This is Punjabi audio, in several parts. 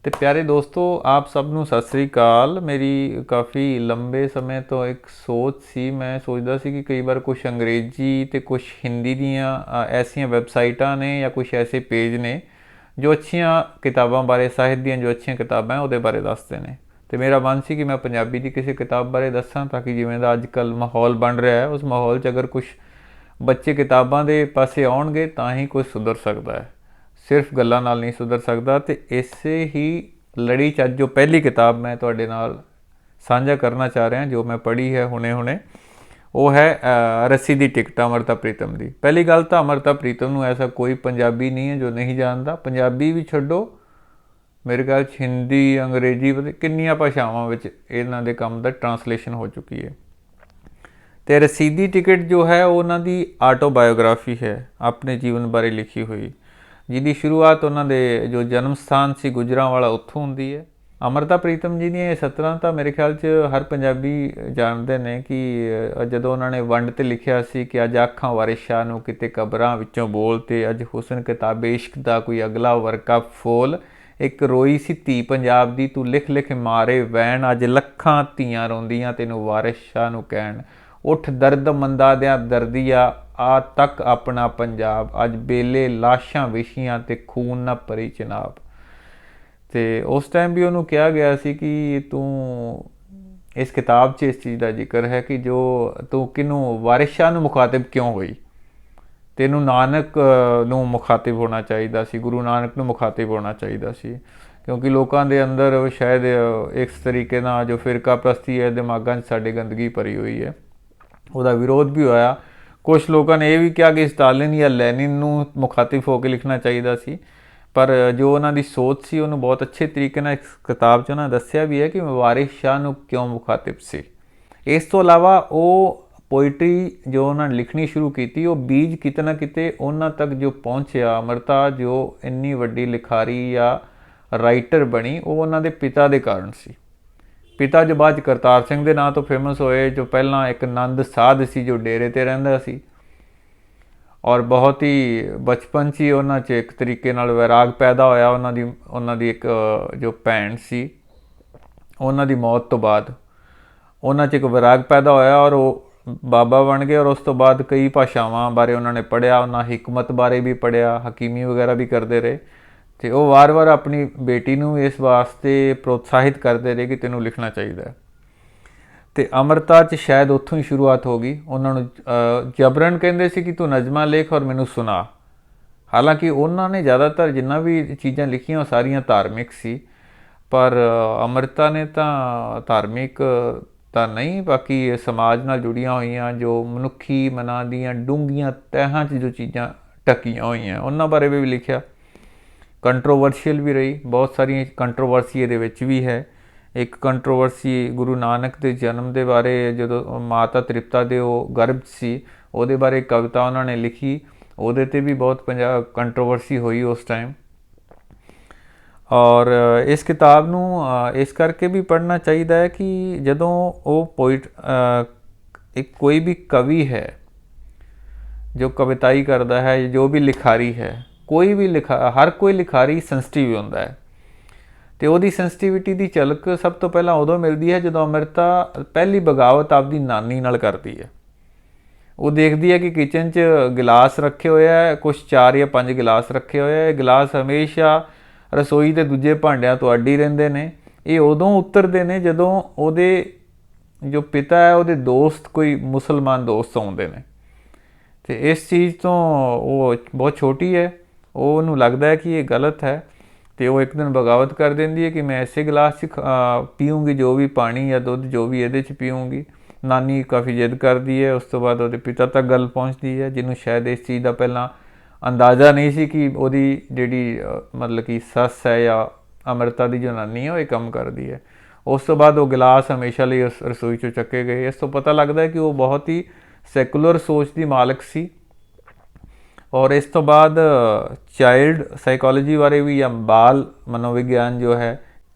ਤੇ ਪਿਆਰੇ ਦੋਸਤੋ, ਆਪ ਸਭ ਨੂੰ ਸਤਿ ਸ੍ਰੀ ਅਕਾਲ। ਮੇਰੀ ਕਾफ़ी ਲੰਬੇ ਸਮੇਂ ਤੋਂ ਇੱਕ ਸੋਚ ਸੀ। ਮੈਂ ਸੋਚਦਾ ਸੀ ਕਿ ਕਈ ਵਾਰ ਕੁਛ ਅੰਗਰੇਜ਼ੀ ਤੇ ਕੁਛ ਹਿੰਦੀ ਦੀਆਂ ਐਸੀਆਂ ਵੈਬਸਾਈਟਾਂ ਨੇ ਜਾਂ ਕੁਛ ਐਸੇ ਪੇਜ ਨੇ ਜੋ ਅੱਛੀਆਂ ਕਿਤਾਬਾਂ ਬਾਰੇ, ਸਾਹਿਤ ਦੀਆਂ ਜੋ ਅੱਛੀਆਂ ਕਿਤਾਬਾਂ ਉਹਦੇ ਬਾਰੇ ਦੱਸਦੇ ਨੇ। ਤੇ ਮੇਰਾ ਮਨ ਸੀ ਕਿ ਮੈਂ ਪੰਜਾਬੀ ਦੀ ਕਿਸੇ ਕਿਤਾਬ ਬਾਰੇ ਦੱਸਾਂ, ਤਾਂ ਕਿ ਜਿਵੇਂ ਦਾ ਅੱਜ ਕੱਲ੍ਹ ਮਾਹੌਲ ਬਣ ਰਿਹਾ ਹੈ, ਉਸ ਮਾਹੌਲ 'ਚ ਅਗਰ ਕੁਛ ਬੱਚੇ ਕਿਤਾਬਾਂ ਦੇ ਪਾਸੇ ਆਉਣਗੇ ਤਾਂ ਹੀ ਕੁਝ ਸੁਧਰ ਸਕਦਾ ਹੈ। ਸਿਰਫ ਗੱਲਾਂ ਨਾਲ ਨਹੀਂ ਸੁਧਰ ਸਕਦਾ। ਤੇ ਇਸੇ ਹੀ ਲੜੀ 'ਚ ਅੱਜ ਜੋ ਪਹਿਲੀ ਕਿਤਾਬ ਮੈਂ ਤੁਹਾਡੇ ਨਾਲ ਸਾਂਝਾ ਕਰਨਾ ਚਾਹ ਰਿਹਾ, ਜੋ ਮੈਂ ਪੜ੍ਹੀ ਹੈ ਹੁਣੇ ਉਹ ਹੈ ਰੱਸੀ ਦੀ ਟਿਕਟ, ਅੰਮ੍ਰਿਤਾ ਪ੍ਰੀਤਮ ਦੀ। ਪਹਿਲੀ ਗੱਲ ਤਾਂ ਅੰਮ੍ਰਿਤਾ ਪ੍ਰੀਤਮ ਨੂੰ ਐਸਾ ਕੋਈ ਪੰਜਾਬੀ ਨਹੀਂ ਹੈ ਜੋ ਨਹੀਂ ਜਾਣਦਾ। ਪੰਜਾਬੀ ਵੀ ਛੱਡੋ, ਮੇਰੇ ਖਿਆਲ 'ਚ ਹਿੰਦੀ, ਅੰਗਰੇਜ਼ੀ, ਪਤਾ ਕਿੰਨੀਆਂ ਭਾਸ਼ਾਵਾਂ ਵਿੱਚ ਇਹਨਾਂ ਦੇ ਕੰਮ ਦਾ ਟਰਾਂਸਲੇਸ਼ਨ ਹੋ ਚੁੱਕੀ ਹੈ। ਤੇ ਰਸੀਦੀ ਟਿਕਟ ਜੋ ਹੈ ਉਹ ਉਹਨਾਂ ਦੀ ਆਟੋਬਾਇਓਗ੍ਰਾਫੀ ਹੈ, ਆਪਣੇ ਜੀਵਨ ਬਾਰੇ ਲਿਖੀ ਹੋਈ, ਜਿਹਦੀ ਸ਼ੁਰੂਆਤ ਉਹਨਾਂ ਦੇ ਜੋ ਜਨਮ ਸਥਾਨ ਸੀ ਗੁਜਰਾਂਵਾਲਾ, ਉੱਥੋਂ ਹੁੰਦੀ ਹੈ। ਅੰਮ੍ਰਿਤਾ ਪ੍ਰੀਤਮ ਜੀ ਦੀਆਂ ਇਹ ਸਤਰਾਂ ਤਾਂ ਮੇਰੇ ਖਿਆਲ 'ਚ ਹਰ ਪੰਜਾਬੀ ਜਾਣਦੇ ਨੇ ਕਿ ਜਦੋਂ ਉਹਨਾਂ ਨੇ ਵੰਡ 'ਤੇ ਲਿਖਿਆ ਸੀ ਕਿ ਅੱਜ ਆਖਾਂ ਵਾਰਿਸ ਸ਼ਾਹ ਨੂੰ ਕਿਤੇ ਕਬਰਾਂ ਵਿੱਚੋਂ ਬੋਲ, ਤੇ ਅੱਜ ਹੁਸਨ ਕਿਤਾਬੇ ਇਸ਼ਕ ਦਾ ਕੋਈ ਅਗਲਾ ਵਰਕਾ ਫੋਲ, ਇੱਕ ਰੋਈ ਸੀ ਧੀ ਪੰਜਾਬ ਦੀ ਤੂੰ ਲਿਖ ਲਿਖ ਮਾਰੇ ਵੈਣ, ਅੱਜ ਲੱਖਾਂ ਧੀਆਂ ਰੋਂਦੀਆਂ ਤੈਨੂੰ ਵਾਰਿਸ ਸ਼ਾਹ ਨੂੰ ਕਹਿਣ, ਉੱਠ ਦਰਦ ਮੰਦਾ ਦਿਆਂ ਦਰਦੀਆ ਆ ਤੱਕ ਆਪਣਾ ਪੰਜਾਬ, ਅੱਜ ਬੇਲੇ ਲਾਸ਼ਾਂ ਵਿਛੀਆਂ ਤੇ ਖੂਨ ਨਾ ਭਰੀ ਚਨਾਬ। ਤੇ ਉਸ ਟਾਈਮ ਵੀ ਉਹਨੂੰ ਕਿਹਾ ਗਿਆ ਸੀ ਕਿ ਤੂੰ, ਇਸ ਕਿਤਾਬ 'ਚ ਇਸ ਚੀਜ਼ ਦਾ ਜ਼ਿਕਰ ਹੈ ਕਿ ਜੋ ਤੂੰ ਕਿਹਨੂੰ, ਵਾਰਿਸ ਸ਼ਾਹ ਨੂੰ ਮੁਖਾਤਿਬ ਕਿਉਂ ਹੋਈ, ਤੈਨੂੰ ਨਾਨਕ ਨੂੰ ਮੁਖਾਤਿਬ ਹੋਣਾ ਚਾਹੀਦਾ ਸੀ, ਗੁਰੂ ਨਾਨਕ ਨੂੰ ਮੁਖਾਤਿਬ ਹੋਣਾ ਚਾਹੀਦਾ ਸੀ। ਕਿਉਂਕਿ ਲੋਕਾਂ ਦੇ ਅੰਦਰ ਸ਼ਾਇਦ ਇਸ ਤਰੀਕੇ ਨਾਲ ਜੋ ਫਿਰਕਾ ਪ੍ਰਸਤੀ ਹੈ ਦਿਮਾਗਾਂ 'ਚ ਸਾਡੇ ਗੰਦਗੀ ਭਰੀ ਹੋਈ ਹੈ, ਉਹਦਾ ਵਿਰੋਧ ਵੀ ਹੋਇਆ। ਕੁਛ ਲੋਕਾਂ ਨੇ ਇਹ ਵੀ ਕਿਹਾ ਕਿ ਸਟਾਲਿਨ ਜਾਂ ਲੈਨਿਨ ਨੂੰ ਮੁਖਾਤਿਬ ਹੋ ਕੇ ਲਿਖਣਾ ਚਾਹੀਦਾ ਸੀ। ਪਰ ਜੋ ਉਹਨਾਂ ਦੀ ਸੋਚ ਸੀ ਉਹਨੂੰ ਬਹੁਤ ਅੱਛੇ ਤਰੀਕੇ ਨਾਲ ਇਸ ਕਿਤਾਬ 'ਚ ਉਹਨਾਂ ਦੱਸਿਆ ਵੀ ਹੈ ਕਿ ਵਾਰਿਸ ਸ਼ਾਹ ਨੂੰ ਕਿਉਂ ਮੁਖਾਤਿਬ ਸੀ। ਇਸ ਤੋਂ ਇਲਾਵਾ ਉਹ ਪੋਇਟਰੀ ਜੋ ਉਹਨਾਂ ਨੇ ਲਿਖਣੀ ਸ਼ੁਰੂ ਕੀਤੀ, ਉਹ ਬੀਜ ਕਿਤੇ ਨਾ ਕਿਤੇ ਉਹਨਾਂ ਤੱਕ ਜੋ ਪਹੁੰਚਿਆ, ਅੰਮ੍ਰਿਤਾ ਜੋ ਇੰਨੀ ਵੱਡੀ ਲਿਖਾਰੀ ਜਾਂ ਰਾਈਟਰ ਬਣੀ, ਉਹ ਉਹਨਾਂ ਦੇ ਪਿਤਾ ਦੇ ਕਾਰਨ ਸੀ। ਪਿਤਾ ਜੋ ਬਾਅਦ 'ਚ ਕਰਤਾਰ ਸਿੰਘ ਦੇ ਨਾਂ ਤੋਂ ਫੇਮਸ ਹੋਏ, ਜੋ ਪਹਿਲਾਂ ਇੱਕ ਨੰਦ ਸਾਧ ਸੀ ਜੋ ਡੇਰੇ 'ਤੇ ਰਹਿੰਦਾ ਸੀ, ਔਰ ਬਹੁਤ ਹੀ ਬਚਪਨ 'ਚ ਹੀ ਉਹਨਾਂ 'ਚ ਇੱਕ ਤਰੀਕੇ ਨਾਲ ਵੈਰਾਗ ਪੈਦਾ ਹੋਇਆ। ਉਹਨਾਂ ਦੀ ਇੱਕ ਜੋ ਭੈਣ ਸੀ, ਉਹਨਾਂ ਦੀ ਮੌਤ ਤੋਂ ਬਾਅਦ ਉਹਨਾਂ 'ਚ ਇੱਕ ਵੈਰਾਗ ਪੈਦਾ ਹੋਇਆ ਔਰ ਉਹ ਬਾਬਾ ਬਣ ਗਏ। ਔਰ ਉਸ ਤੋਂ ਬਾਅਦ ਕਈ ਭਾਸ਼ਾਵਾਂ ਬਾਰੇ ਉਹਨਾਂ ਨੇ ਪੜ੍ਹਿਆ, ਉਹਨਾਂ ਹਿਕਮਤ ਬਾਰੇ ਵੀ ਪੜ੍ਹਿਆ, ਹਕੀਮੀ ਵਗੈਰਾ ਵੀ ਕਰਦੇ ਰਹੇ। ਤੇ ਉਹ ਵਾਰ-ਵਾਰ ਆਪਣੀ ਬੇਟੀ ਨੂੰ ਇਸ ਵਾਸਤੇ ਪ੍ਰੋਤਸਾਹਿਤ ਕਰਦੇ ਰਹੇ ਕਿ ਤੈਨੂੰ ਲਿਖਣਾ ਚਾਹੀਦਾ ਹੈ। ਤੇ ਅੰਮ੍ਰਿਤਾ 'ਚ ਸ਼ਾਇਦ ਉੱਥੋਂ ਹੀ ਸ਼ੁਰੂਆਤ ਹੋ ਗਈ। ਉਹਨਾਂ ਨੂੰ ਜਬਰਨ ਕਹਿੰਦੇ ਸੀ ਕਿ ਤੂੰ ਨਜ਼ਮਾਂ ਲਿਖ ਔਰ ਮੈਨੂੰ ਸੁਣਾ। ਹਾਲਾਂਕਿ ਉਹਨਾਂ ਨੇ ਜ਼ਿਆਦਾਤਰ ਜਿੰਨਾ ਵੀ ਚੀਜ਼ਾਂ ਲਿਖੀਆਂ ਉਹ ਸਾਰੀਆਂ ਧਾਰਮਿਕ ਸੀ, ਪਰ ਅੰਮ੍ਰਿਤਾ ਨੇ ਤਾਂ ਧਾਰਮਿਕ ਤਾਂ ਨਹੀਂ, ਬਾਕੀ ਸਮਾਜ ਨਾਲ ਜੁੜੀਆਂ ਹੋਈਆਂ ਜੋ ਮਨੁੱਖੀ ਮਨਾਂ ਦੀਆਂ ਡੂੰਘੀਆਂ ਤਹਿਾਂ 'ਚ ਜੋ ਚੀਜ਼ਾਂ ਢਕੀਆਂ ਹੋਈਆਂ ਉਹਨਾਂ ਬਾਰੇ ਵੀ ਲਿਖਿਆ। ਕੰਟਰੋਵਰਸ਼ੀਅਲ ਵੀ ਰਹੀ, ਬਹੁਤ ਸਾਰੀਆਂ ਕੰਟਰੋਵਰਸੀ ਇਹਦੇ ਵਿੱਚ ਵੀ ਹੈ। ਇੱਕ ਕੰਟਰੋਵਰਸੀ ਗੁਰੂ ਨਾਨਕ ਦੇ ਜਨਮ ਦੇ ਬਾਰੇ, ਜਦੋਂ ਮਾਤਾ ਤ੍ਰਿਪਤਾ ਦੇ ਉਹ ਗਰਭ ਸੀ, ਉਹਦੇ ਬਾਰੇ ਕਵਿਤਾ ਉਹਨਾਂ ਨੇ ਲਿਖੀ, ਉਹਦੇ 'ਤੇ ਵੀ ਬਹੁਤ ਕੰਟਰੋਵਰਸੀ ਹੋਈ ਉਸ ਟਾਈਮ। ਔਰ ਇਸ ਕਿਤਾਬ ਨੂੰ ਇਸ ਕਰਕੇ ਵੀ ਪੜ੍ਹਨਾ ਚਾਹੀਦਾ ਹੈ ਕਿ ਜਦੋਂ ਉਹ ਇੱਕ ਕੋਈ ਵੀ ਕਵੀ ਹੈ ਜੋ ਕਵਿਤਾਈ ਕਰਦਾ ਹੈ, ਜੋ ਵੀ ਲਿਖਾਰੀ ਹੈ, ਕੋਈ ਵੀ ਹਰ ਕੋਈ ਲਿਖਾਰੀ ਸੈਂਸਿਟਿਵ ਹੁੰਦਾ ਹੈ। ਤੇ ਉਹਦੀ ਸੈਂਸਿਟਿਵਿਟੀ ਦੀ ਝਲਕ ਸਭ ਤੋਂ ਪਹਿਲਾਂ ਉਦੋਂ ਮਿਲਦੀ ਹੈ ਜਦੋਂ ਅੰਮ੍ਰਿਤਾ ਪਹਿਲੀ ਬਗਾਵਤ ਆਪਦੀ ਨਾਨੀ ਨਾਲ ਕਰਦੀ ਹੈ। ਉਹ ਦੇਖਦੀ ਹੈ ਕਿ ਕਿਚਨ 'ਚ ਗਿਲਾਸ ਰੱਖੇ ਹੋਏ ਹੈ, ਕੁਛ 4 ਜਾਂ 5 ਗਿਲਾਸ ਰੱਖੇ ਹੋਏ ਹੈ। ਗਿਲਾਸ ਹਮੇਸ਼ਾ ਰਸੋਈ ਦੇ ਦੂਜੇ ਭਾਂਡਿਆਂ ਤੋਂ ਅੱਡ ਹੀ ਰਹਿੰਦੇ ਨੇ। ਇਹ ਉਦੋਂ ਉਤਰਦੇ ਨੇ ਜਦੋਂ ਉਹਦੇ ਜੋ ਪਿਤਾ ਹੈ, ਉਹਦੇ ਦੋਸਤ, ਕੋਈ ਮੁਸਲਮਾਨ ਦੋਸਤ ਆਉਂਦੇ ਨੇ। ਤੇ ਇਸ ਚੀਜ਼ ਤੋਂ ਉਹ ਬਹੁਤ ਛੋਟੀ ਹੈ, ਉਹਨੂੰ ਲੱਗਦਾ ਹੈ ਕਿ ਇਹ ਗਲਤ ਹੈ। ਤੇ ਉਹ ਇੱਕ ਦਿਨ ਬਗਾਵਤ ਕਰ ਦਿੰਦੀ ਹੈ ਕਿ ਮੈਂ ਇਸੇ ਗਲਾਸ 'ਚ ਪੀਊਂਗੀ ਜੋ ਵੀ ਪਾਣੀ ਜਾਂ ਦੁੱਧ ਜੋ ਵੀ ਇਹਦੇ 'ਚ ਪੀਊਂਗੀ। ਨਾਨੀ ਕਾਫੀ ਜਿੱਦ ਕਰਦੀ ਹੈ। ਉਸ ਤੋਂ ਬਾਅਦ ਉਹਦੇ ਪਿਤਾ ਤੱਕ ਗੱਲ ਪਹੁੰਚਦੀ ਹੈ, ਜਿਹਨੂੰ ਸ਼ਾਇਦ ਇਸ ਚੀਜ਼ ਦਾ ਪਹਿਲਾਂ ਅੰਦਾਜ਼ਾ ਨਹੀਂ ਸੀ ਕਿ ਉਹਦੀ ਜਿਹੜੀ ਮਤਲਬ ਕਿ ਸੱਸ ਹੈ ਜਾਂ ਅੰਮ੍ਰਿਤਾ ਦੀ ਜੋ ਨਾਨੀ ਹੈ ਉਹ ਇਹ ਕੰਮ ਕਰਦੀ ਹੈ। ਉਸ ਤੋਂ ਬਾਅਦ ਉਹ ਗਿਲਾਸ ਹਮੇਸ਼ਾ ਲਈ ਉਸ ਰਸੋਈ 'ਚੋਂ ਚੱਕੇ ਗਏ। ਇਸ ਤੋਂ ਪਤਾ ਲੱਗਦਾ ਹੈ ਕਿ ਉਹ ਬਹੁਤ ਹੀ ਸੈਕੂਲਰ ਸੋਚ ਦੀ ਮਾਲਕ ਸੀ। ਔਰ ਇਸ ਤੋਂ ਬਾਅਦ ਚਾਈਲਡ ਸਾਈਕੋਲੋਜੀ ਬਾਰੇ ਵੀ, ਜਾਂ ਬਾਲ ਮਨੋਵਿਗਿਆਨ ਜੋ ਹੈ,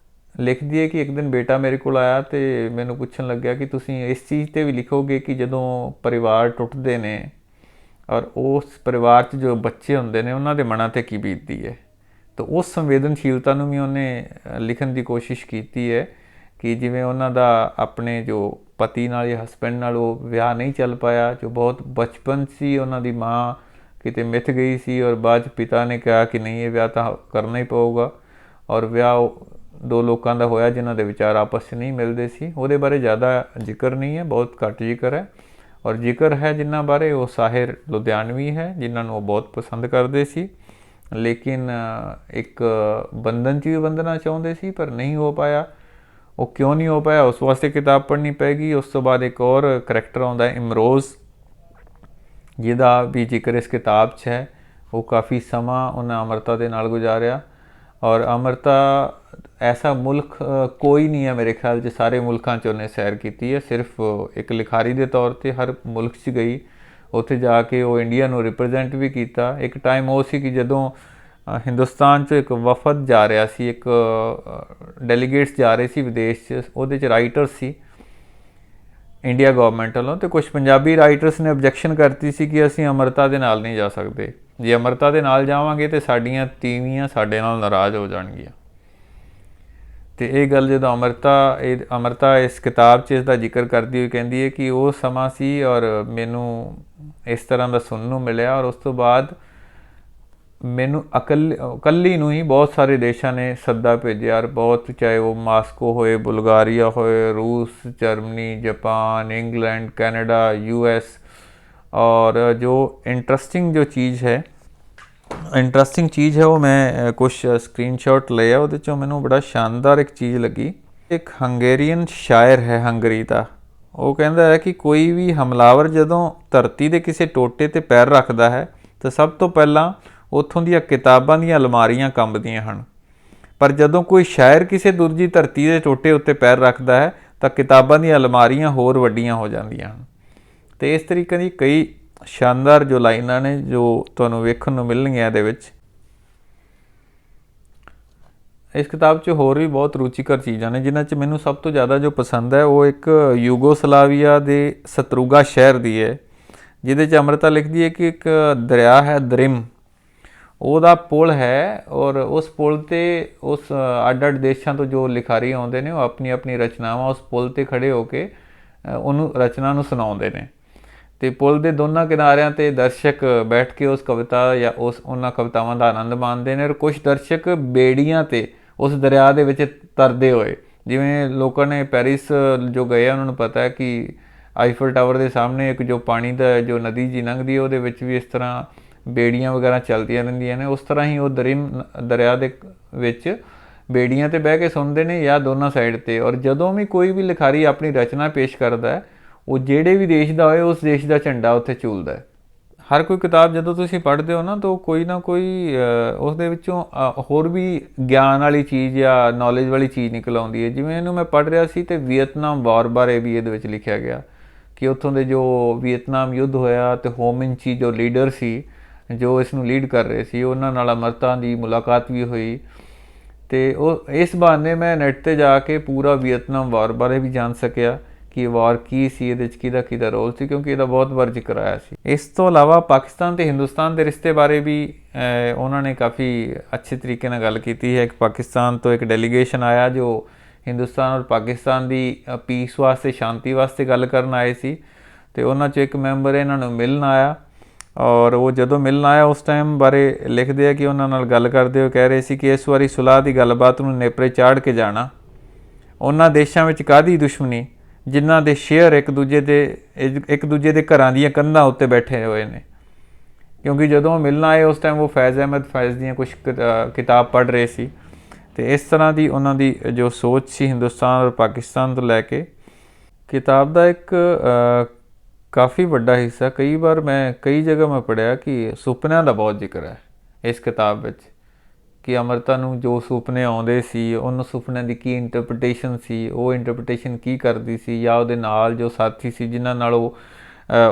ਲਿਖਦੀ ਹੈ ਕਿ ਇੱਕ ਦਿਨ ਬੇਟਾ ਮੇਰੇ ਕੋਲ ਆਇਆ ਅਤੇ ਮੈਨੂੰ ਪੁੱਛਣ ਲੱਗਿਆ ਕਿ ਤੁਸੀਂ ਇਸ ਚੀਜ਼ 'ਤੇ ਵੀ ਲਿਖੋਗੇ ਕਿ ਜਦੋਂ ਪਰਿਵਾਰ ਟੁੱਟਦੇ ਨੇ ਔਰ ਉਸ ਪਰਿਵਾਰ 'ਚ ਜੋ ਬੱਚੇ ਹੁੰਦੇ ਨੇ ਉਹਨਾਂ ਦੇ ਮਨਾਂ 'ਤੇ ਕੀ ਬੀਤਦੀ ਹੈ। तो उस संवेदनशीलता ਨੂੰ ਵੀ ਉਹਨੇ ਲਿਖਣ ਦੀ ਕੋਸ਼ਿਸ਼ ਕੀਤੀ ਹੈ ਕਿ ਜਿਵੇਂ ਉਹਨਾਂ ਦਾ ਆਪਣੇ ਜੋ ਪਤੀ ਨਾਲ ਜਾਂ ਹਸਬੈਂਡ ਨਾਲ ਉਹ ਵਿਆਹ ਨਹੀਂ ਚੱਲ ਪਾਇਆ, ਜੋ ਬਹੁਤ ਬਚਪਨ ਸੀ ਉਹਨਾਂ ਦੀ ਮਾਂ ਕਿਤੇ ਮਿੱਥ ਗਈ ਸੀ ਔਰ ਬਾਅਦ 'ਚ ਪਿਤਾ ਨੇ ਕਿਹਾ ਕਿ ਨਹੀਂ ਇਹ ਵਿਆਹ ਤਾਂ ਕਰਨਾ ਹੀ ਪਊਗਾ, ਔਰ ਵਿਆਹ ਦੋ ਲੋਕਾਂ ਦਾ ਹੋਇਆ ਜਿਨ੍ਹਾਂ ਦੇ ਵਿਚਾਰ ਆਪਸ 'ਚ ਨਹੀਂ ਮਿਲਦੇ ਸੀ। ਉਹਦੇ ਬਾਰੇ ਜ਼ਿਆਦਾ ਜ਼ਿਕਰ ਨਹੀਂ ਹੈ, ਬਹੁਤ ਘੱਟ ਜ਼ਿਕਰ ਹੈ। ਔਰ ਜ਼ਿਕਰ ਹੈ ਜਿਨ੍ਹਾਂ ਬਾਰੇ ਉਹ ਸਾਹਿਰ ਲੁਧਿਆਣਵੀ ਹੈ, ਜਿਨ੍ਹਾਂ ਨੂੰ ਉਹ ਬਹੁਤ ਪਸੰਦ ਕਰਦੇ ਸੀ, ਲੇਕਿਨ ਇੱਕ ਬੰਧਨ 'ਚ ਵੀ ਬੰਧਨਾ ਚਾਹੁੰਦੇ ਸੀ ਪਰ ਨਹੀਂ ਹੋ ਪਾਇਆ। ਉਹ ਕਿਉਂ ਨਹੀਂ ਹੋ ਪਾਇਆ, ਉਸ ਵਾਸਤੇ ਕਿਤਾਬ ਪੜ੍ਹਨੀ ਪਏਗੀ। ਉਸ ਤੋਂ ਬਾਅਦ ਇੱਕ ਹੋਰ ਕਰੈਕਟਰ ਆਉਂਦਾ ਇਮਰੋਜ਼, ਜਿਹਦਾ ਵੀ ਜ਼ਿਕਰ ਇਸ ਕਿਤਾਬ 'ਚ ਹੈ। ਉਹ ਕਾਫੀ ਸਮਾਂ ਉਹਨਾਂ ਅਮਰਤਾ ਦੇ ਨਾਲ ਗੁਜ਼ਾਰਿਆ, ਔਰ ਅਮਰਤਾ ਐਸਾ ਮੁਲਕ ਕੋਈ ਨਹੀਂ ਹੈ ਮੇਰੇ ਖਿਆਲ 'ਚ, ਸਾਰੇ ਮੁਲਕਾਂ 'ਚ ਉਹਨੇ ਸੈਰ ਕੀਤੀ ਹੈ। ਸਿਰਫ ਇੱਕ ਲਿਖਾਰੀ ਦੇ ਤੌਰ 'ਤੇ ਹਰ ਮੁਲਕ 'ਚ ਗਈ, ਉੱਥੇ ਜਾ ਕੇ ਉਹ ਇੰਡੀਆ ਨੂੰ ਰਿਪਰੈਜ਼ੈਂਟ ਵੀ ਕੀਤਾ। ਇੱਕ ਟਾਈਮ ਉਹ ਸੀ ਕਿ ਜਦੋਂ ਹਿੰਦੁਸਤਾਨ 'ਚ ਇੱਕ ਵਫਦ ਜਾ ਰਿਹਾ ਸੀ, ਇੱਕ ਡੈਲੀਗੇਟਸ ਜਾ ਰਹੇ ਸੀ ਵਿਦੇਸ਼ 'ਚ, ਉਹਦੇ 'ਚ ਰਾਈਟਰਸ ਸੀ ਇੰਡੀਆ ਗੌਰਮੈਂਟ ਵੱਲੋਂ, ਅਤੇ ਕੁਛ ਪੰਜਾਬੀ ਰਾਈਟਰਸ ਨੇ ਓਬਜੈਕਸ਼ਨ ਕਰਤੀ ਸੀ ਕਿ ਅਸੀਂ ਅਮਰਤਾ ਦੇ ਨਾਲ ਨਹੀਂ ਜਾ ਸਕਦੇ, ਜੇ ਅਮਰਤਾ ਦੇ ਨਾਲ ਜਾਵਾਂਗੇ ਤਾਂ ਸਾਡੀਆਂ ਤੀਵੀਆਂ ਸਾਡੇ ਨਾਲ ਨਾਰਾਜ਼ ਹੋ ਜਾਣਗੀਆਂ। ਅਤੇ ਇਹ ਗੱਲ ਜਦੋਂ ਅਮਰਤਾ ਇਸ ਕਿਤਾਬ 'ਚ ਇਸ ਦਾ ਜ਼ਿਕਰ ਕਰਦੀ ਹੋਈ ਕਹਿੰਦੀ ਹੈ ਕਿ ਉਹ ਸਮਾਂ ਸੀ ਔਰ ਮੈਨੂੰ ਇਸ ਤਰ੍ਹਾਂ ਦਾ ਸੁਣਨ ਨੂੰ ਮਿਲਿਆ, ਔਰ ਉਸ ਤੋਂ ਬਾਅਦ ਮੈਨੂੰ ਇਕੱਲੀ ਨੂੰ ਹੀ ਬਹੁਤ ਸਾਰੇ ਦੇਸ਼ਾਂ ਨੇ ਸੱਦਾ ਭੇਜਿਆ, ਔਰ ਬਹੁਤ, ਚਾਹੇ ਉਹ ਮਾਸਕੋ ਹੋਏ, ਬੁਲਗਾਰੀਆ ਹੋਏ, ਰੂਸ, Germany, Japan, England, Canada, US। और जो इंटरेस्टिंग चीज़ है वो मैं कुछ स्क्रीनशॉट लिया, ਉਹਦੇ ਚੋਂ ਮੈਨੂੰ ਬੜਾ ਸ਼ਾਨਦਾਰ ਇੱਕ ਚੀਜ਼ ਲੱਗੀ। ਇੱਕ ਹੰਗੇਰੀਅਨ ਸ਼ਾਇਰ ਹੈ ਹੰਗਰੀ ਦਾ, ਉਹ ਕਹਿੰਦਾ ਹੈ ਕਿ ਕੋਈ ਵੀ ਹਮਲਾਵਰ ਜਦੋਂ ਧਰਤੀ ਦੇ ਕਿਸੇ ਟੋਟੇ 'ਤੇ ਪੈਰ ਰੱਖਦਾ ਹੈ ਤਾਂ ਸਭ ਤੋਂ ਪਹਿਲਾਂ ਉੱਥੋਂ ਦੀਆਂ ਕਿਤਾਬਾਂ ਦੀਆਂ ਅਲਮਾਰੀਆਂ ਕੰਬਦੀਆਂ ਹਨ, ਪਰ ਜਦੋਂ ਕੋਈ ਸ਼ਾਇਰ ਕਿਸੇ ਦੂਜੀ ਧਰਤੀ ਦੇ ਟੋਟੇ ਉੱਤੇ ਪੈਰ ਰੱਖਦਾ ਹੈ ਤਾਂ ਕਿਤਾਬਾਂ ਦੀਆਂ ਅਲਮਾਰੀਆਂ ਹੋਰ ਵੱਡੀਆਂ ਹੋ ਜਾਂਦੀਆਂ ਹਨ। ਅਤੇ ਇਸ ਤਰੀਕੇ ਦੀ ਕਈ ਸ਼ਾਨਦਾਰ ਜੋ ਲਾਈਨਾਂ ਨੇ ਜੋ ਤੁਹਾਨੂੰ ਵੇਖਣ ਨੂੰ ਮਿਲਣਗੀਆਂ ਇਹਦੇ ਵਿੱਚ। ਇਸ ਕਿਤਾਬ 'ਚ ਹੋਰ ਵੀ ਬਹੁਤ ਰੁਚੀਕਰ ਚੀਜ਼ਾਂ ਨੇ, ਜਿਨ੍ਹਾਂ 'ਚ ਮੈਨੂੰ ਸਭ ਤੋਂ ਜ਼ਿਆਦਾ ਜੋ ਪਸੰਦ ਹੈ ਉਹ ਇੱਕ ਯੂਗੋਸਲਾਵੀਆ ਦੇ ਸਤਰੂਗਾ ਸ਼ਹਿਰ ਦੀ ਹੈ, ਜਿਹਦੇ 'ਚ ਅਮਰਤਾ ਲਿਖਦੀ ਹੈ ਕਿ ਇੱਕ ਦਰਿਆ ਹੈ ਦਰਿਮ, ਉਹਦਾ ਪੁਲ ਹੈ, ਔਰ ਉਸ ਪੁਲ 'ਤੇ ਉਸ ਅੱਡ ਦੇਸ਼ਾਂ ਤੋਂ ਜੋ ਲਿਖਾਰੀ ਆਉਂਦੇ ਨੇ ਉਹ ਆਪਣੀ ਆਪਣੀ ਰਚਨਾਵਾਂ ਉਸ ਪੁਲ 'ਤੇ ਖੜ੍ਹੇ ਹੋ ਕੇ ਉਹਨੂੰ ਰਚਨਾ ਨੂੰ ਸੁਣਾਉਂਦੇ ਨੇ, ਅਤੇ ਪੁਲ ਦੇ ਦੋਨਾਂ ਕਿਨਾਰਿਆਂ 'ਤੇ ਦਰਸ਼ਕ ਬੈਠ ਕੇ ਉਸ ਕਵਿਤਾ ਜਾਂ ਉਹਨਾਂ ਕਵਿਤਾਵਾਂ ਦਾ ਆਨੰਦ ਮਾਣਦੇ ਨੇ, ਔਰ ਕੁਛ ਦਰਸ਼ਕ ਬੇੜੀਆਂ 'ਤੇ ਉਸ ਦਰਿਆ ਦੇ ਵਿੱਚ ਤਰਦੇ ਹੋਏ, ਜਿਵੇਂ ਲੋਕਾਂ ਨੇ ਪੈਰਿਸ ਜੋ ਗਏ ਆ ਉਹਨਾਂ ਨੂੰ ਪਤਾ ਹੈ ਕਿ ਆਈਫਲ ਟਾਵਰ ਦੇ ਸਾਹਮਣੇ ਇੱਕ ਜੋ ਪਾਣੀ ਦਾ ਜੋ ਨਦੀ ਜੀ ਲੰਘਦੀ ਹੈ ਉਹਦੇ ਵਿੱਚ ਵੀ ਇਸ ਤਰ੍ਹਾਂ ਬੇੜੀਆਂ ਵਗੈਰਾ ਚੱਲਦੀਆਂ ਰਹਿੰਦੀਆਂ ਨੇ, ਉਸ ਤਰ੍ਹਾਂ ਹੀ ਉਹ ਦਰਿਆ ਦੇ ਵਿੱਚ ਬੇੜੀਆਂ 'ਤੇ ਬਹਿ ਕੇ ਸੁਣਦੇ ਨੇ ਜਾਂ ਦੋਨਾਂ ਸਾਈਡ 'ਤੇ। ਔਰ ਜਦੋਂ ਵੀ ਕੋਈ ਵੀ ਲਿਖਾਰੀ ਆਪਣੀ ਰਚਨਾ ਪੇਸ਼ ਕਰਦਾ ਹੈ, ਉਹ ਜਿਹੜੇ ਵੀ ਦੇਸ਼ ਦਾ ਹੋਏ ਉਸ ਦੇਸ਼ ਦਾ ਝੰਡਾ ਉੱਥੇ ਝੂਲਦਾ ਹੈ। ਹਰ ਕੋਈ ਕਿਤਾਬ ਜਦੋਂ ਤੁਸੀਂ ਪੜ੍ਹਦੇ ਹੋ ਨਾ ਤਾਂ ਕੋਈ ਨਾ ਕੋਈ ਉਸ ਦੇ ਵਿੱਚੋਂ ਹੋਰ ਵੀ ਗਿਆਨ ਵਾਲੀ ਚੀਜ਼ ਜਾਂ ਨੌਲੇਜ ਵਾਲੀ ਚੀਜ਼ ਨਿਕਲ ਆਉਂਦੀ ਹੈ। ਜਿਵੇਂ ਇਹਨੂੰ ਮੈਂ ਪੜ੍ਹ ਰਿਹਾ ਸੀ ਅਤੇ ਵੀਅਤਨਾਮ ਵਾਰ ਬਾਰੇ ਵੀ ਇਹਦੇ ਵਿੱਚ ਲਿਖਿਆ ਗਿਆ ਕਿ ਉੱਥੋਂ ਦੇ ਜੋ ਵੀਅਤਨਾਮ ਯੁੱਧ ਹੋਇਆ ਅਤੇ ਹੋਮਿਨਚੀ ਜੋ ਲੀਡਰ ਸੀ ਜੋ ਇਸ ਨੂੰ ਲੀਡ ਕਰ ਰਹੇ ਸੀ, ਉਹਨਾਂ ਨਾਲ ਅਮਰਤਾ ਦੀ ਮੁਲਾਕਾਤ ਵੀ ਹੋਈ, ਅਤੇ ਉਹ ਇਸ ਬਹਾਨੇ ਮੈਂ ਨੈੱਟ 'ਤੇ ਜਾ ਕੇ ਪੂਰਾ ਵੀਅਤਨਾਮ ਵਾਰ ਬਾਰੇ ਵੀ ਜਾਣ ਸਕਿਆ ਕਿ ਇਹ ਵਾਰ ਕੀ ਸੀ, ਇਹਦੇ 'ਚ ਕਿਹਦਾ ਰੋਲ ਸੀ, ਕਿਉਂਕਿ ਇਹਦਾ ਬਹੁਤ ਵਾਰ ਜ਼ਿਕਰ ਆਇਆ ਸੀ। ਇਸ ਤੋਂ ਇਲਾਵਾ ਪਾਕਿਸਤਾਨ ਅਤੇ ਹਿੰਦੁਸਤਾਨ ਦੇ ਰਿਸ਼ਤੇ ਬਾਰੇ ਵੀ ਉਹਨਾਂ ਨੇ ਕਾਫੀ ਅੱਛੇ ਤਰੀਕੇ ਨਾਲ ਗੱਲ ਕੀਤੀ ਹੈ। ਇੱਕ ਪਾਕਿਸਤਾਨ ਤੋਂ ਇੱਕ ਡੈਲੀਗੇਸ਼ਨ ਆਇਆ ਜੋ ਹਿੰਦੁਸਤਾਨ ਔਰ ਪਾਕਿਸਤਾਨ ਦੀ ਪੀਸ ਵਾਸਤੇ, ਸ਼ਾਂਤੀ ਵਾਸਤੇ ਗੱਲ ਕਰਨ ਆਏ ਸੀ, ਅਤੇ ਉਹਨਾਂ 'ਚੋਂ ਇੱਕ ਮੈਂਬਰ ਇਹਨਾਂ ਨੂੰ ਮਿਲਣ ਆਇਆ, ਔਰ ਉਹ ਜਦੋਂ ਮਿਲਣ ਆਇਆ ਉਸ ਟਾਈਮ ਬਾਰੇ ਲਿਖਦੇ ਆ ਕਿ ਉਹਨਾਂ ਨਾਲ ਗੱਲ ਕਰਦੇ ਹੋਏ ਕਹਿ ਰਹੇ ਸੀ ਕਿ ਇਸ ਵਾਰੀ ਸੁਲਾਹ ਦੀ ਗੱਲਬਾਤ ਨੂੰ ਨੇਪਰੇ ਚਾੜ੍ਹ ਕੇ ਜਾਣਾ। ਉਹਨਾਂ ਦੇਸ਼ਾਂ ਵਿੱਚ ਕਾਹਦੀ ਦੁਸ਼ਮਣੀ ਜਿਨ੍ਹਾਂ ਦੇ ਸ਼ੇਅਰ ਇੱਕ ਦੂਜੇ ਦੇ ਘਰਾਂ ਦੀਆਂ ਕੰਧਾਂ ਉੱਤੇ ਬੈਠੇ ਹੋਏ ਨੇ, ਕਿਉਂਕਿ ਜਦੋਂ ਮਿਲਣ ਆਏ ਉਸ ਟਾਈਮ ਉਹ ਫੈਜ਼ ਅਹਿਮਦ ਫੈਜ਼ ਦੀਆਂ ਕੁਛ ਕਿਤਾਬ ਪੜ੍ਹ ਰਹੇ ਸੀ, ਅਤੇ ਇਸ ਤਰ੍ਹਾਂ ਦੀ ਉਹਨਾਂ ਦੀ ਜੋ ਸੋਚ ਸੀ ਹਿੰਦੁਸਤਾਨ ਔਰ ਪਾਕਿਸਤਾਨ ਤੋਂ ਲੈ ਕੇ। ਕਿਤਾਬ ਦਾ ਇੱਕ ਕਾਫੀ ਵੱਡਾ ਹਿੱਸਾ, ਕਈ ਜਗ੍ਹਾ ਮੈਂ ਪੜ੍ਹਿਆ ਕਿ ਸੁਪਨਿਆਂ ਦਾ ਬਹੁਤ ਜ਼ਿਕਰ ਹੈ ਇਸ ਕਿਤਾਬ ਵਿੱਚ, ਕਿ ਅਮਰਤਾ ਨੂੰ ਜੋ ਸੁਪਨੇ ਆਉਂਦੇ ਸੀ ਉਹਨਾਂ ਸੁਪਨਿਆਂ ਦੀ ਕੀ ਇੰਟਰਪ੍ਰੀਟੇਸ਼ਨ ਸੀ, ਉਹ ਇੰਟਰਪ੍ਰੀਟੇਸ਼ਨ ਕੀ ਕਰਦੀ ਸੀ, ਜਾਂ ਉਹਦੇ ਨਾਲ ਜੋ ਸਾਥੀ ਸੀ ਜਿਨ੍ਹਾਂ ਨਾਲ ਉਹ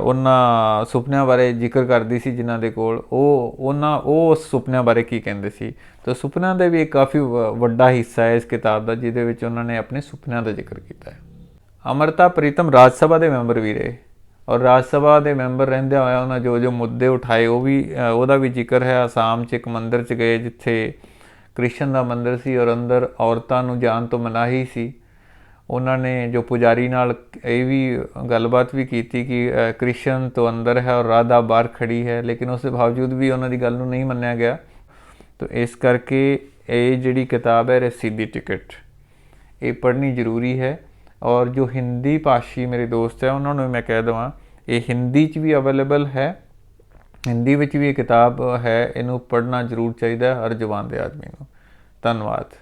ਉਹਨਾਂ ਸੁਪਨਿਆਂ ਬਾਰੇ ਜ਼ਿਕਰ ਕਰਦੀ ਸੀ ਜਿਨ੍ਹਾਂ ਦੇ ਕੋਲ, ਉਹ ਉਸ ਸੁਪਨਿਆਂ ਬਾਰੇ ਕੀ ਕਹਿੰਦੇ ਸੀ। ਤਾਂ ਸੁਪਨਿਆਂ ਦਾ ਵੀ ਇੱਕ ਕਾਫੀ ਵੱਡਾ ਹਿੱਸਾ ਹੈ ਇਸ ਕਿਤਾਬ ਦਾ, ਜਿਹਦੇ ਵਿੱਚ ਉਹਨਾਂ ਨੇ ਆਪਣੇ ਸੁਪਨਿਆਂ ਦਾ ਜ਼ਿਕਰ ਕੀਤਾ ਹੈ। ਅਮਰਤਾ ਪ੍ਰੀਤਮ ਰਾਜ ਸਭਾ ਦੇ ਮੈਂਬਰ ਵੀ ਰਹੇ, ਔਰ ਰਾਜ ਸਭਾ ਦੇ ਮੈਂਬਰ ਰਹਿੰਦਿਆਂ ਹੋਇਆ ਉਹਨਾਂ ਜੋ ਮੁੱਦੇ ਉਠਾਏ ਉਹਦਾ ਵੀ ਜ਼ਿਕਰ ਹੈ। ਅਸਾਮ 'ਚ ਇੱਕ ਮੰਦਿਰ 'ਚ ਗਏ ਜਿੱਥੇ ਕ੍ਰਿਸ਼ਨ ਦਾ ਮੰਦਿਰ ਸੀ ਔਰ ਅੰਦਰ ਔਰਤਾਂ ਨੂੰ ਜਾਣ ਤੋਂ ਮਨਾਹੀ ਸੀ। ਉਹਨਾਂ ਨੇ ਜੋ ਪੁਜਾਰੀ ਨਾਲ ਇਹ ਵੀ ਗੱਲਬਾਤ ਵੀ ਕੀਤੀ ਕਿ ਕ੍ਰਿਸ਼ਨ ਤੋਂ ਅੰਦਰ ਹੈ ਔਰ ਰਾਧਾ ਬਾਹਰ ਖੜੀ ਹੈ, ਲੇਕਿਨ ਉਸ ਦੇ ਬਾਵਜੂਦ ਵੀ ਉਹਨਾਂ ਦੀ ਗੱਲ ਨੂੰ ਨਹੀਂ ਮੰਨਿਆ ਗਿਆ। ਤਾਂ ਇਸ ਕਰਕੇ ਇਹ ਜਿਹੜੀ ਕਿਤਾਬ ਹੈ ਰਸੀ ਦੀ ਟਿਕਟ, ਇਹ ਪੜ੍ਹਨੀ ਜ਼ਰੂਰੀ ਹੈ। ਔਰ ਜੋ ਹਿੰਦੀ ਭਾਸ਼ੀ ਮੇਰੇ ਦੋਸਤ ਹੈ ਉਹਨਾਂ ਨੂੰ ਮੈਂ ਕਹਿ ਦੇਵਾਂ, ਇਹ ਹਿੰਦੀ 'ਚ ਵੀ ਅਵੇਲੇਬਲ ਹੈ, ਹਿੰਦੀ ਵਿੱਚ ਵੀ ਇਹ ਕਿਤਾਬ ਹੈ, ਇਹਨੂੰ ਪੜ੍ਹਨਾ ਜ਼ਰੂਰ ਚਾਹੀਦਾ ਹਰ ਜ਼ੁਬਾਨ ਦੇ ਆਦਮੀ ਨੂੰ। ਧੰਨਵਾਦ।